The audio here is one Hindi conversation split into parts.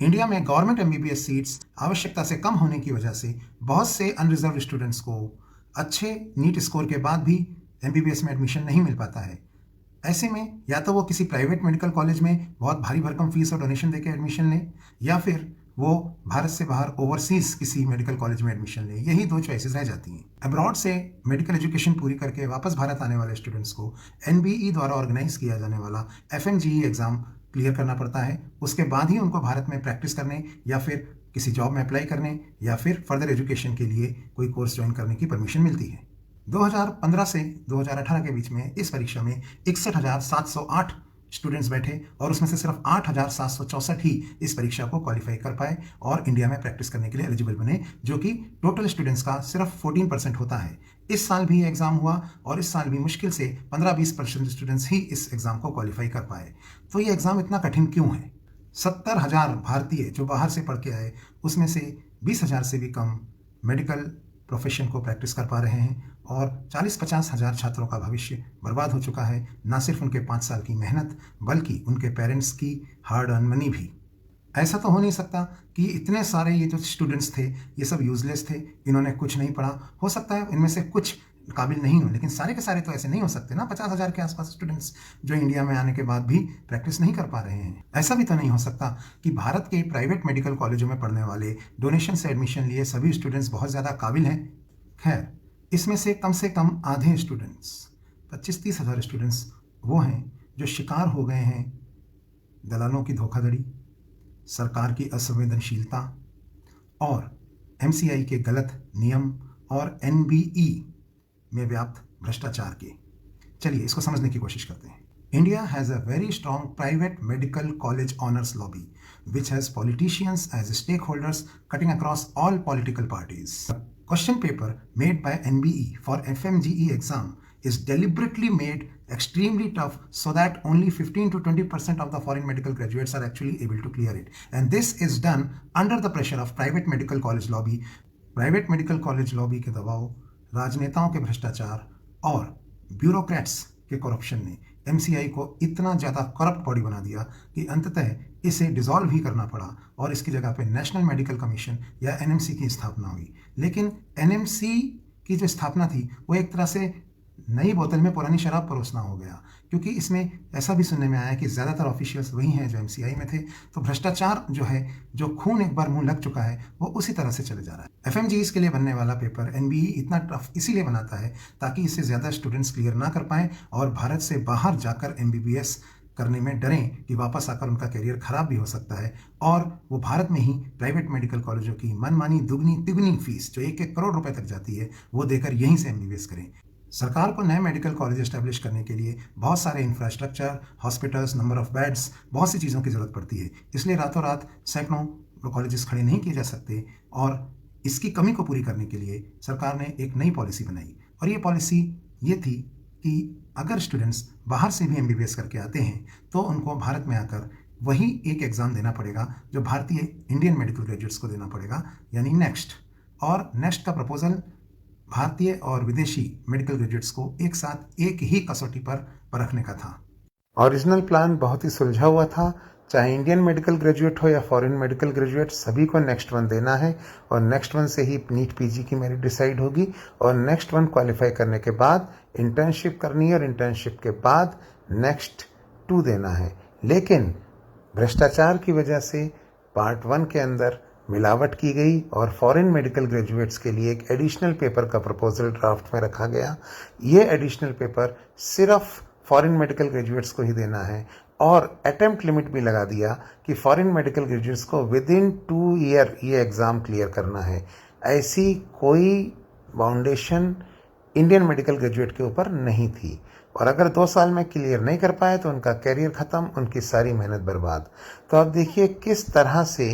इंडिया में गवर्नमेंट एमबीबीएस सीट्स आवश्यकता से कम होने की वजह से बहुत से अनरिजर्व स्टूडेंट्स को अच्छे नीट स्कोर के बाद भी एमबीबीएस में एडमिशन नहीं मिल पाता है। ऐसे में या तो वो किसी प्राइवेट मेडिकल कॉलेज में बहुत भारी भरकम फीस और डोनेशन देकर एडमिशन लें, या फिर वो भारत से बाहर ओवरसीज किसी मेडिकल कॉलेज में एडमिशन लें। यही दो चॉइसेस रह जाती हैं। अब्रॉड से मेडिकल एजुकेशन पूरी करके वापस भारत आने वाले स्टूडेंट्स को एनबीई द्वारा ऑर्गेनाइज किया जाने वाला एफएमजीई एग्जाम क्लियर करना पड़ता है। उसके बाद ही उनको भारत में प्रैक्टिस करने या फिर किसी जॉब में अप्लाई करने या फिर फर्दर एजुकेशन के लिए कोई कोर्स ज्वाइन करने की परमिशन मिलती है। 2015 से 2018 के बीच में इस परीक्षा में 61,708 स्टूडेंट्स बैठे और उसमें से सिर्फ 8,764 ही इस परीक्षा को क्वालिफाई कर पाए और इंडिया में प्रैक्टिस करने के लिए एलिजिबल बने, जो कि टोटल स्टूडेंट्स का सिर्फ 14% होता है। इस साल भी एग्जाम हुआ और इस साल भी मुश्किल से 15-20% स्टूडेंट्स ही इस एग्जाम को क्वालिफाई कर पाए। तो ये एग्जाम इतना कठिन क्यों है? 70,000 भारतीय जो बाहर से पढ़ के आए, उसमें से 20,000 से भी कम मेडिकल प्रोफेशन को प्रैक्टिस कर पा रहे हैं और 40-50 हज़ार छात्रों का भविष्य बर्बाद हो चुका है। ना सिर्फ उनके 5 साल की मेहनत बल्कि उनके पेरेंट्स की हार्ड अर्न मनी भी। ऐसा तो हो नहीं सकता कि इतने सारे ये जो स्टूडेंट्स थे ये सब यूजलेस थे, इन्होंने कुछ नहीं पढ़ा। हो सकता है इनमें से कुछ काबिल नहीं हो, लेकिन सारे के सारे तो ऐसे नहीं हो सकते ना। 50,000 के आसपास स्टूडेंट्स जो इंडिया में आने के बाद भी प्रैक्टिस नहीं कर पा रहे हैं। ऐसा भी तो नहीं हो सकता कि भारत के प्राइवेट मेडिकल कॉलेजों में पढ़ने वाले डोनेशन से एडमिशन लिए सभी स्टूडेंट्स बहुत ज़्यादा काबिल हैं। खैर, इसमें से कम आधे स्टूडेंट्स, 25-30 हज़ार स्टूडेंट्स वो हैं जो शिकार हो गए हैं दलालों की धोखाधड़ी, सरकार की असंवेदनशीलता और एमसीआई के गलत नियम और एनबीई में व्याप्त भ्रष्टाचार के। चलिए इसको समझने की कोशिश करते हैं। India has a very strong private medical college honours lobby which has politicians as stakeholders cutting across all political parties. The question paper made by NBE for FMGE exam is deliberately made extremely tough so that only 15 to 20% of the foreign medical graduates are actually able to clear it. And this is done under the pressure of private medical college lobby. Private medical college lobby के दबाव, राजनेताओं के भ्रष्टाचार और ब्यूरोक्रेट्स के करप्शन ने एमसीआई को इतना ज़्यादा करप्ट बॉडी बना दिया कि अंततः इसे डिसॉल्व ही करना पड़ा और इसकी जगह पे नेशनल मेडिकल कमीशन या एनएमसी की स्थापना हुई। लेकिन एनएमसी की जो स्थापना थी वो एक तरह से नई बोतल में पुरानी शराब परोसना हो गया, क्योंकि इसमें ऐसा भी सुनने में आया कि ज़्यादातर ऑफिशियल्स वही हैं जो एमसीआई में थे। तो भ्रष्टाचार जो है, जो खून एक बार मुंह लग चुका है, वो उसी तरह से चले जा रहा है। एफएमजीईस के लिए बनने वाला पेपर एनबीई इतना टफ इसीलिए बनाता है ताकि इससे ज़्यादा स्टूडेंट्स क्लियर ना कर पाएँ और भारत से बाहर जाकर एमबीबीएस करने में डरें कि वापस आकर उनका करियर खराब भी हो सकता है और वो भारत में ही प्राइवेट मेडिकल कॉलेजों की मनमानी दुगनी तिगुनी फीस जो 1-1 करोड़ रुपए तक जाती है वो देकर यहीं से एमबीबीएस करें। सरकार को नए मेडिकल कॉलेज एस्टैब्लिश करने के लिए बहुत सारे infrastructure, hospitals, number of beds, बहुत सी चीज़ों की ज़रूरत पड़ती है। इसलिए रातों रात सैकड़ों कॉलेजेस खड़े नहीं किए जा सकते और इसकी कमी को पूरी करने के लिए सरकार ने एक नई पॉलिसी बनाई और ये पॉलिसी ये थी कि अगर स्टूडेंट्स बाहर से भी एमबीबीएस करके आते हैं तो उनको भारत में आकर वही एक एग्ज़ाम देना पड़ेगा जो भारतीय इंडियन मेडिकल ग्रेजुएट्स को देना पड़ेगा, यानी नेक्स्ट। और नेक्स्ट का प्रपोजल भारतीय और विदेशी मेडिकल ग्रेजुएट्स को एक साथ एक ही कसौटी पर परखने का था। ओरिजिनल प्लान बहुत ही सुलझा हुआ था। चाहे इंडियन मेडिकल ग्रेजुएट हो या फॉरेन मेडिकल ग्रेजुएट, सभी को नेक्स्ट वन देना है और नेक्स्ट वन से ही नीट पीजी की मेरिट डिसाइड होगी और नेक्स्ट वन क्वालिफाई करने के बाद इंटर्नशिप करनी है और इंटर्नशिप के बाद नेक्स्ट 2 देना है। लेकिन भ्रष्टाचार की वजह से पार्ट 1 के अंदर मिलावट की गई और फॉरेन मेडिकल ग्रेजुएट्स के लिए एक एडिशनल पेपर का प्रपोजल ड्राफ्ट में रखा गया। ये एडिशनल पेपर सिर्फ फॉरेन मेडिकल ग्रेजुएट्स को ही देना है और अटेम्प्ट लिमिट भी लगा दिया कि फॉरेन मेडिकल ग्रेजुएट्स को विदिन 2 ईयर ये एग्ज़ाम क्लियर करना है। ऐसी कोई बाउंडेशन इंडियन मेडिकल ग्रेजुएट के ऊपर नहीं थी और अगर 2 साल में क्लियर नहीं कर पाए तो उनका करियर ख़त्म, उनकी सारी मेहनत बर्बाद। तो अब देखिए किस तरह से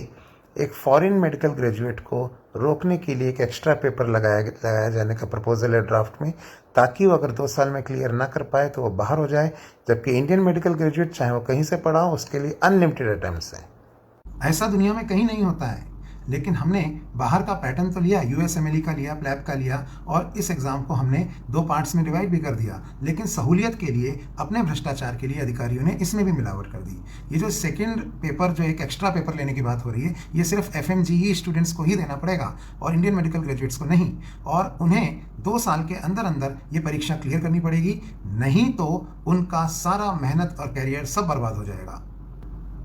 एक फॉरेन मेडिकल ग्रेजुएट को रोकने के लिए एक एक्स्ट्रा पेपर लगाया जाने का प्रपोजल है ड्राफ्ट में, ताकि वो अगर 2 साल में क्लियर ना कर पाए तो वो बाहर हो जाए, जबकि इंडियन मेडिकल ग्रेजुएट चाहे वो कहीं से पढ़ा हो उसके लिए अनलिमिटेड अटेम्प्ट्स हैं। ऐसा दुनिया में कहीं नहीं होता है, लेकिन हमने बाहर का पैटर्न तो लिया, यूएसएमएलई का लिया, प्लैब का लिया, और इस एग्ज़ाम को हमने 2 पार्ट्स में डिवाइड भी कर दिया। लेकिन सहूलियत के लिए, अपने भ्रष्टाचार के लिए अधिकारियों ने इसमें भी मिलावट कर दी। ये जो सेकेंड पेपर, जो एक एक्स्ट्रा पेपर लेने की बात हो रही है, ये सिर्फ FMGE स्टूडेंट्स को ही देना पड़ेगा और इंडियन मेडिकल ग्रेजुएट्स को नहीं, और उन्हें 2 साल के अंदर अंदर ये परीक्षा क्लियर करनी पड़ेगी, नहीं तो उनका सारा मेहनत और कैरियर सब बर्बाद हो जाएगा।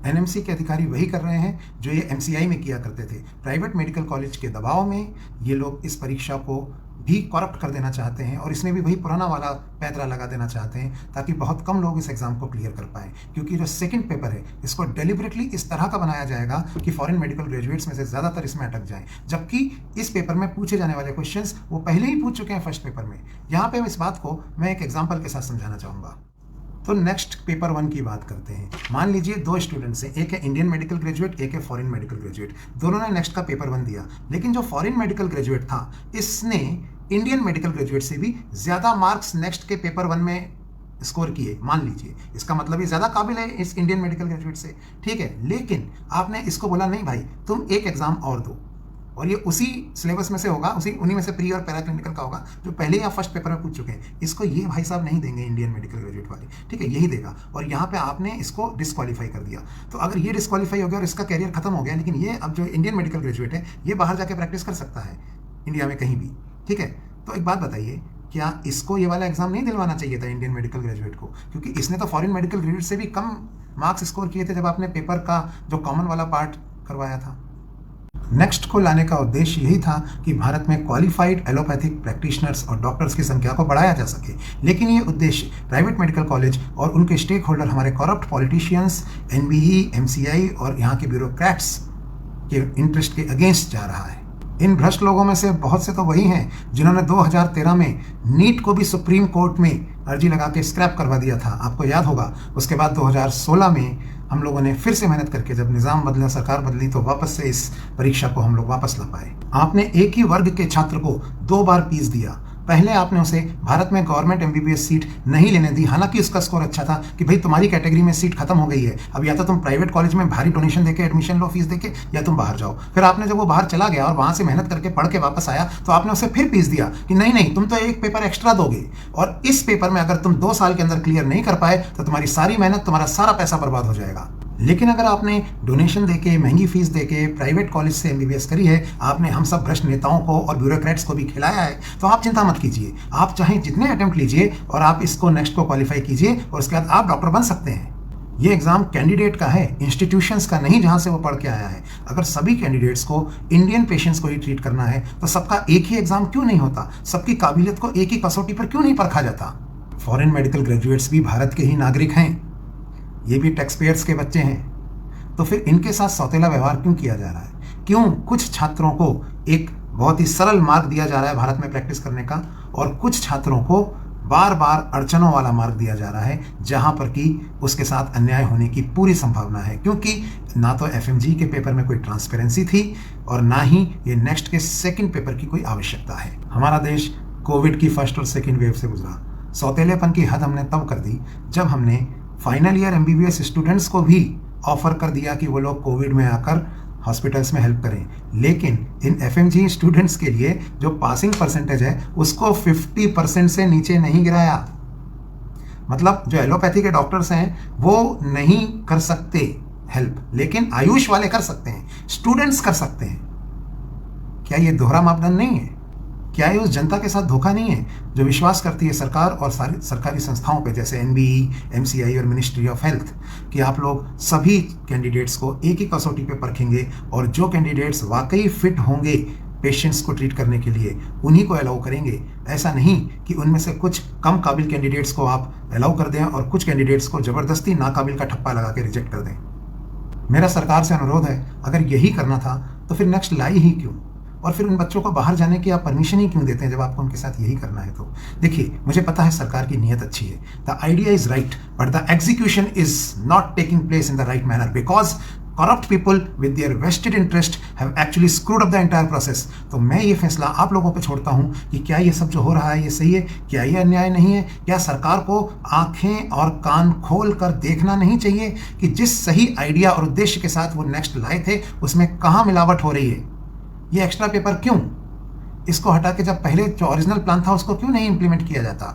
NMC के अधिकारी वही कर रहे हैं जो ये MCI में किया करते थे। प्राइवेट मेडिकल कॉलेज के दबाव में ये लोग इस परीक्षा को भी करप्ट कर देना चाहते हैं और इसमें भी वही पुराना वाला पैंतरा लगा देना चाहते हैं ताकि बहुत कम लोग इस एग्ज़ाम को क्लियर कर पाएँ। क्योंकि जो सेकंड पेपर है, इसको डेलिबरेटली इस तरह का बनाया जाएगा कि फॉरेन मेडिकल ग्रेजुएट्स में से ज़्यादातर इसमें अटक जाएं, जबकि इस पेपर में पूछे जाने वाले क्वेश्चंस वो पहले ही पूछ चुके हैं फर्स्ट पेपर में। यहाँ पे इस बात को मैं एक एग्जाम्पल के साथ समझाना चाहूँगा। तो नेक्स्ट पेपर 1 की बात करते हैं। मान लीजिए 2 स्टूडेंट्स हैं, एक है इंडियन मेडिकल ग्रेजुएट, एक है फॉरेन मेडिकल ग्रेजुएट। दोनों ने नेक्स्ट का पेपर 1 दिया, लेकिन जो फॉरेन मेडिकल ग्रेजुएट था, इसने इंडियन मेडिकल ग्रेजुएट से भी ज़्यादा मार्क्स नेक्स्ट के पेपर 1 में स्कोर किए। मान लीजिए इसका मतलब ये ज़्यादा काबिल है इस इंडियन मेडिकल ग्रेजुएट से, ठीक है। लेकिन आपने इसको बोला नहीं भाई, तुम एक एग्ज़ाम और दो, और ये उसी सिलेबस में से होगा, उन्हीं में से प्री और पैरा क्लिनिकल का होगा जो पहले या फर्स्ट पेपर में पूछ चुके हैं। इसको ये भाई साहब नहीं देंगे इंडियन मेडिकल ग्रेजुएट वाले, ठीक है, यही देगा। और यहाँ पे आपने इसको डिस्क्वालीफाई कर दिया। तो अगर ये डिस्क्वालीफाई हो गया और इसका कैरियर खत्म हो गया, लेकिन ये अब जो इंडियन मेडिकल ग्रेजुएट है, ये बाहर जाके प्रैक्टिस कर सकता है इंडिया में कहीं भी, ठीक है। तो एक बात बताइए, क्या इसको ये वाला एग्जाम नहीं दिलवाना चाहिए था इंडियन मेडिकल ग्रेजुएट को? क्योंकि इसने तो फॉरेन मेडिकल ग्रेजुएट से भी कम मार्क्स स्कोर किए थे जब आपने पेपर का जो कॉमन वाला पार्ट करवाया था। नेक्स्ट को लाने का उद्देश्य यही था कि भारत में क्वालिफाइड एलोपैथिक प्रैक्टिशनर्स और डॉक्टर्स की संख्या को बढ़ाया जा सके। लेकिन ये उद्देश्य प्राइवेट मेडिकल कॉलेज और उनके स्टेक होल्डर, हमारे करप्ट पॉलिटिशियंस, NBE, MCI और यहाँ के ब्यूरोक्रेट्स के इंटरेस्ट के अगेंस्ट जा रहा है। इन भ्रष्ट लोगों में से बहुत से तो वही हैं जिन्होंने 2013 में नीट को भी सुप्रीम कोर्ट में अर्जी लगा के स्क्रैप करवा दिया था, आपको याद होगा। उसके बाद 2016 में हम लोगों ने फिर से मेहनत करके, जब निज़ाम बदला, सरकार बदली, तो वापस से इस परीक्षा को हम लोग वापस ला पाए। आपने एक ही वर्ग के छात्र को 2 बार फीस दिया। पहले आपने उसे भारत में गवर्नमेंट MBBS सीट नहीं लेने दी, हालांकि उसका स्कोर अच्छा था कि भाई तुम्हारी कैटेगरी में सीट खत्म हो गई है, अब या तो तुम प्राइवेट कॉलेज में भारी डोनेशन देके एडमिशन लो, फीस देके, या तुम बाहर जाओ। फिर आपने जब वो बाहर चला गया और वहाँ से मेहनत करके पढ़ के वापस आया, तो आपने उसे फिर फीस दिया कि नहीं नहीं, तुम तो एक पेपर एक्स्ट्रा दोगे, और इस पेपर में अगर तुम 2 साल के अंदर क्लियर नहीं कर पाए तो तुम्हारी सारी मेहनत, तुम्हारा सारा पैसा बर्बाद हो जाएगा। लेकिन अगर आपने डोनेशन देके, महंगी फीस देके प्राइवेट कॉलेज से MBBS करी है, आपने हम सब भ्रष्ट नेताओं को और ब्यूरोक्रेट्स को भी खिलाया है, तो आप चिंता मत कीजिए। आप चाहे जितने अटेम्प्ट लीजिए और आप इसको नेक्स्ट को क्वालिफाई कीजिए और उसके बाद आप डॉक्टर बन सकते हैं। ये एग्जाम कैंडिडेट का है, इंस्टीट्यूशंस का नहीं जहां से वो पढ़ के आया है। अगर सभी कैंडिडेट्स को इंडियन पेशेंट्स को ही ट्रीट करना है तो सबका एक ही एग्जाम क्यों नहीं होता? सबकी काबिलियत को एक ही कसौटी पर क्यों नहीं परखा जाता? फॉरेन मेडिकल ग्रेजुएट्स भी भारत के ही नागरिक हैं, ये भी टैक्स पेयर्स के बच्चे हैं, तो फिर इनके साथ सौतेला व्यवहार क्यों किया जा रहा है? क्यों कुछ छात्रों को एक बहुत ही सरल मार्ग दिया जा रहा है भारत में प्रैक्टिस करने का, और कुछ छात्रों को बार बार अड़चनों वाला मार्ग दिया जा रहा है जहां पर कि उसके साथ अन्याय होने की पूरी संभावना है? क्योंकि ना तो FMG के पेपर में कोई ट्रांसपेरेंसी थी और ना ही ये नेक्स्ट के सेकंड पेपर की कोई आवश्यकता है। हमारा देश कोविड की फर्स्ट और सेकंड वेव से गुजरा। सौतेलेपन की हद हमने तब कर दी जब हमने फाइनल ईयर MBBS स्टूडेंट्स को भी ऑफर कर दिया कि वो लोग कोविड में आकर हॉस्पिटल्स में हेल्प करें, लेकिन इन FMG स्टूडेंट्स के लिए जो पासिंग परसेंटेज है उसको 50% से नीचे नहीं गिराया। मतलब जो एलोपैथी के डॉक्टर्स हैं वो नहीं कर सकते हेल्प, लेकिन आयुष वाले कर सकते हैं, स्टूडेंट्स कर सकते हैं। क्या ये दोहरा मापदंड नहीं है? क्या ये उस जनता के साथ धोखा नहीं है जो विश्वास करती है सरकार और सारी सरकारी संस्थाओं पे, जैसे NBE, MCI और मिनिस्ट्री ऑफ हेल्थ, कि आप लोग सभी कैंडिडेट्स को एक ही कसौटी पे परखेंगे और जो कैंडिडेट्स वाकई फिट होंगे पेशेंट्स को ट्रीट करने के लिए उन्हीं को अलाउ करेंगे। ऐसा नहीं कि उनमें से कुछ कम काबिल कैंडिडेट्स को आप अलाउ कर दें और कुछ कैंडिडेट्स को ज़बरदस्ती नाकाबिल का ठप्पा लगा के रिजेक्ट कर दें। मेरा सरकार से अनुरोध है, अगर यही करना था तो फिर नेक्स्ट लाई ही क्यों, और फिर उन बच्चों को बाहर जाने की आप परमिशन ही क्यों देते हैं जब आपको उनके साथ यही करना है? तो देखिए, मुझे पता है सरकार की नीयत अच्छी है, the idea is right, but the execution is not taking place in the right manner because corrupt people with their vested interest have actually screwed up the entire process। तो मैं ये फैसला आप लोगों पे छोड़ता हूँ कि क्या ये सब जो हो रहा है ये सही है, क्या ये अन्याय नहीं है? क्या सरकार को आंखें और कान खोल कर देखना नहीं चाहिए कि जिस सही आइडिया और उद्देश्य के साथ वो नेक्स्ट लाए थे उसमें कहाँ मिलावट हो रही है? ये एक्स्ट्रा पेपर क्यों? इसको हटा के जब पहले जो ओरिजिनल प्लान था उसको क्यों नहीं इम्प्लीमेंट किया जाता?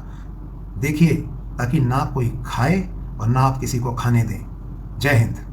देखिए, ताकि ना कोई खाए और ना आप किसी को खाने दें। जय हिंद।